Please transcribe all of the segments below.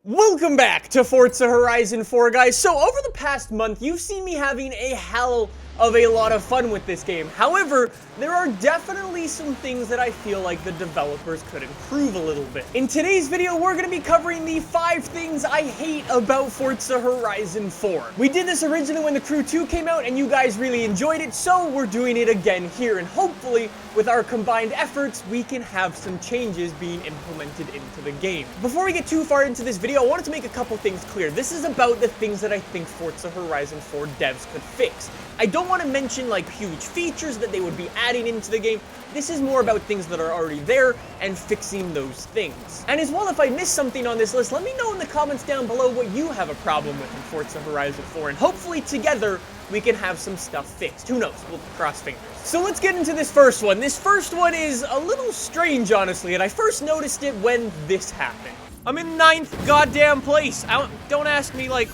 Welcome back to Forza Horizon 4, guys. So over the past month, you've seen me having a hell of a lot of fun with this game. However, there are definitely some things that I feel like the developers could improve a little bit. In today's video, we're going to be covering the 5 things I hate about Forza Horizon 4. We did this originally when the Crew 2 came out, and you guys really enjoyed it, so we're doing it again here, and hopefully, with our combined efforts, we can have some changes being implemented into the game. Before we get too far into this video, I wanted to make a couple things clear. This is about the things that I think Forza Horizon 4 devs could fix. I don't want to mention like huge features that they would be adding into the game. This is more about things that are already there and fixing those things. And as well, if I missed something on this list, let me know in the comments down below what you have a problem with in Forza Horizon 4, and hopefully together we can have some stuff fixed. Who knows? We'll cross fingers. So let's get into this first one. This first one is a little strange, honestly, and I first noticed it when this happened. I'm in 9th goddamn place. Don't ask me, like...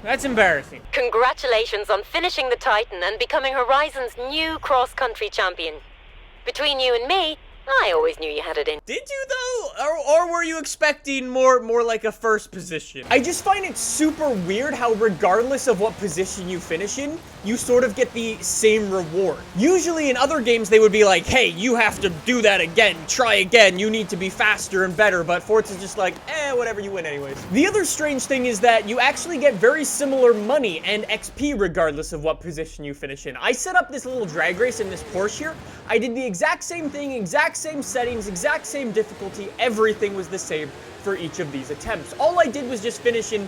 That's embarrassing. Congratulations on finishing the Titan and becoming Horizon's new cross-country champion. Between you and me, I always knew you had it in. Did you though? Or were you expecting more like a first position? I just find it super weird how regardless of what position you finish in, you sort of get the same reward. Usually in other games they would be like, hey, you have to do that again, try again, you need to be faster and better, but Forza's just like, whatever, you win anyways. The other strange thing is that you actually get very similar money and XP regardless of what position you finish in. I set up this little drag race in this Porsche here. I did the exact same thing, exact same settings, exact same difficulty, everything was the same for each of these attempts. All I did was just finish in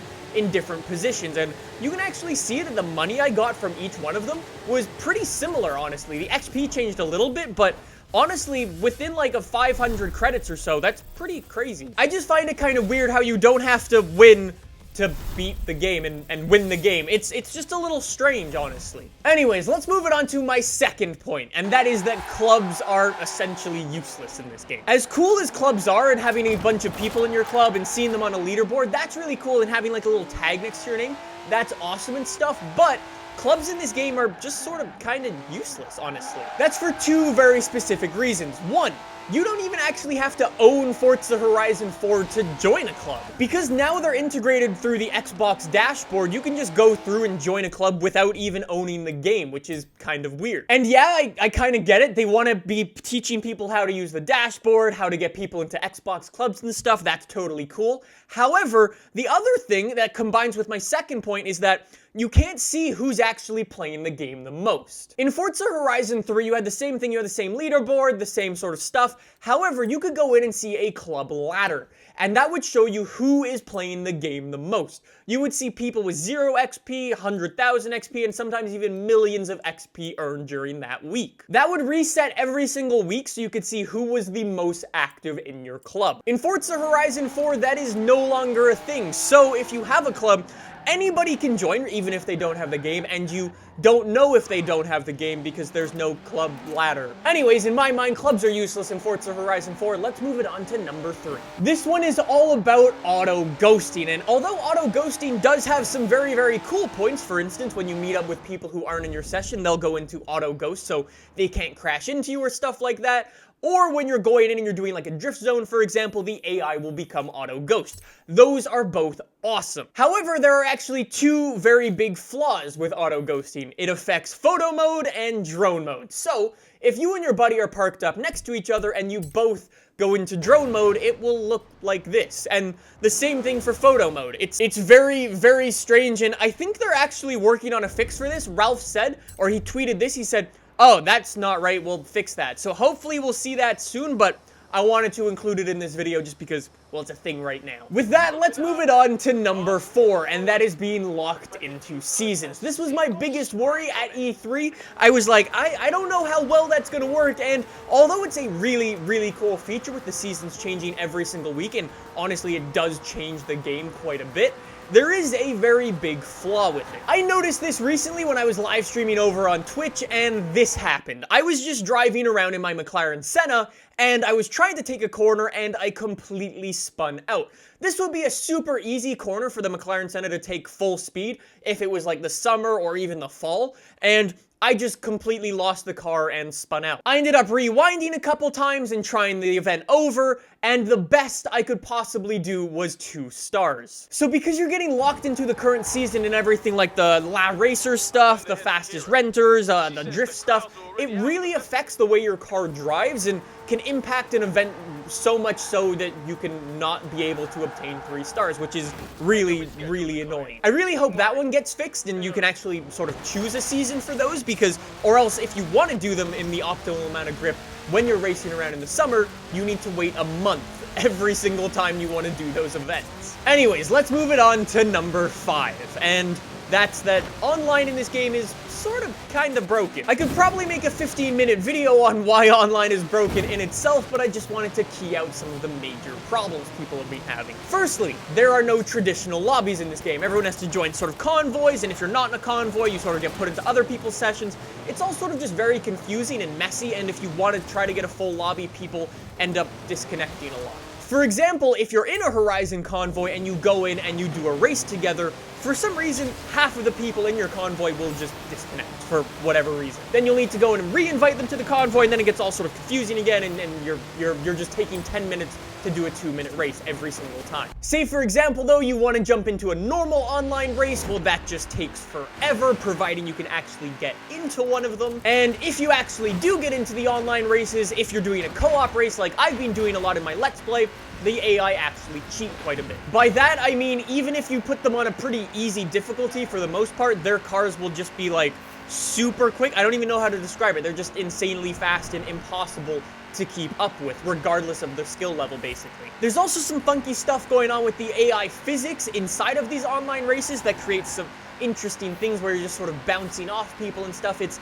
different positions, and you can actually see that the money I got from each one of them was pretty similar, honestly. The XP changed a little bit, but honestly, within like a 500 credits or so, that's pretty crazy. I just find it kind of weird how you don't have to win to beat the game and win the game. It's just a little strange, honestly. Anyways, let's move it on to my second point, and that is that clubs are essentially useless in this game. As cool as clubs are and having a bunch of people in your club and seeing them on a leaderboard, that's really cool, and having like a little tag next to your name, that's awesome and stuff, but clubs in this game are just sort of kind of useless, honestly. That's for 2 very specific reasons. 1, you don't even actually have to own Forza Horizon 4 to join a club. Because now they're integrated through the Xbox dashboard, you can just go through and join a club without even owning the game, which is kind of weird. And yeah, I kind of get it. They want to be teaching people how to use the dashboard, how to get people into Xbox clubs and stuff. That's totally cool. However, the other thing that combines with my second point is that you can't see who's actually playing the game the most. In Forza Horizon 3, you had the same thing. You had the same leaderboard, the same sort of stuff. However, you could go in and see a club ladder, and that would show you who is playing the game the most. You would see people with 0 XP, 100,000 XP, and sometimes even millions of XP earned during that week. That would reset every single week so you could see who was the most active in your club. In Forza Horizon 4, that is no longer a thing. So if you have a club, anybody can join, even if they don't have the game, and you don't know if they don't have the game because there's no club ladder. Anyways, in my mind, clubs are useless in Forza Horizon 4. Let's move it on to number 3. This one is all about auto-ghosting, and although auto-ghosting does have some very, very cool points, for instance, when you meet up with people who aren't in your session, they'll go into auto-ghost so they can't crash into you or stuff like that. Or when you're going in and you're doing like a drift zone, for example, the AI will become auto-ghost. Those are both awesome. However, there are actually 2 very big flaws with auto-ghosting. It affects photo mode and drone mode. So, if you and your buddy are parked up next to each other and you both go into drone mode, it will look like this. And the same thing for photo mode. It's very, very strange, and I think they're actually working on a fix for this. Ralph said, or he tweeted this, he said, oh, that's not right, we'll fix that. So hopefully we'll see that soon, but I wanted to include it in this video just because, well, it's a thing right now. With that, let's move it on to number 4, and that is being locked into seasons. This was my biggest worry at E3. I was like, I don't know how well that's gonna work, and although it's a really, really cool feature with the seasons changing every single week, and honestly, it does change the game quite a bit, there is a very big flaw with it. I noticed this recently when I was live streaming over on Twitch, and this happened. I was just driving around in my McLaren Senna, and I was trying to take a corner, and I completely spun out. This would be a super easy corner for the McLaren Senna to take full speed if it was like the summer or even the fall, and I just completely lost the car and spun out. I ended up rewinding a couple times and trying the event over, and the best I could possibly do was 2 stars. So because you're getting locked into the current season and everything like the La Racer stuff, the fastest renters, the drift stuff, it really affects the way your car drives and can impact an event so much so that you can not be able to obtain 3 stars, which is really, really annoying. I really hope that one gets fixed and you can actually sort of choose a season for those, because, or else if you want to do them in the optimal amount of grip, when you're racing around in the summer, you need to wait a month every single time you want to do those events. Anyways, let's move it on to number 5, and that's that online in this game is sort of kind of broken. I could probably make a 15-minute video on why online is broken in itself, but I just wanted to key out some of the major problems people have been having. Firstly, there are no traditional lobbies in this game. Everyone has to join sort of convoys, and if you're not in a convoy, you sort of get put into other people's sessions. It's all sort of just very confusing and messy, and if you want to try to get a full lobby, people end up disconnecting a lot. For example, if you're in a Horizon convoy and you go in and you do a race together, for some reason, half of the people in your convoy will just disconnect for whatever reason. Then you'll need to go in and re-invite them to the convoy, and then it gets all sort of confusing again, and you're just taking 10 minutes to do a 2-minute race every single time. Say, for example, though, you want to jump into a normal online race, well, that just takes forever, providing you can actually get into one of them. And if you actually do get into the online races, if you're doing a co-op race like I've been doing a lot in my Let's Play, the AI actually cheat quite a bit. By that, I mean, even if you put them on a pretty easy difficulty, for the most part, their cars will just be, like, super quick. I don't even know how to describe it. They're just insanely fast and impossible to keep up with, regardless of the skill level, basically. There's also some funky stuff going on with the AI physics inside of these online races that creates some interesting things where you're just sort of bouncing off people and stuff. It's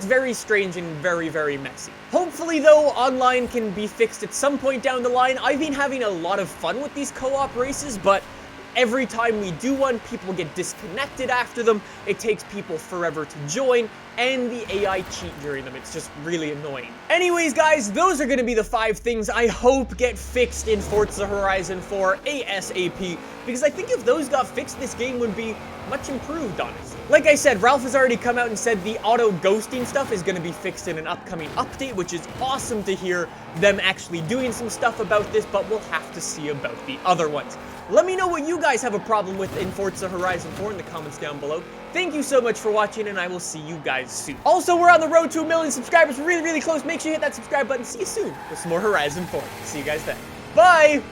very strange and very, very messy. Hopefully, though, online can be fixed at some point down the line. I've been having a lot of fun with these co-op races, but every time we do one, people get disconnected after them, it takes people forever to join, and the AI cheat during them. It's just really annoying. Anyways, guys, those are going to be the 5 things I hope get fixed in Forza Horizon 4 ASAP, because I think if those got fixed, this game would be much improved, honestly. Like I said, Ralph has already come out and said the auto ghosting stuff is going to be fixed in an upcoming update, which is awesome to hear them actually doing some stuff about this, but we'll have to see about the other ones. Let me know what you guys have a problem with in Forza Horizon 4 in the comments down below. Thank you so much for watching, and I will see you guys soon. Also, we're on the road to 1 million subscribers. We're really, really close. Make sure you hit that subscribe button. See you soon with some more Horizon 4. See you guys then. Bye!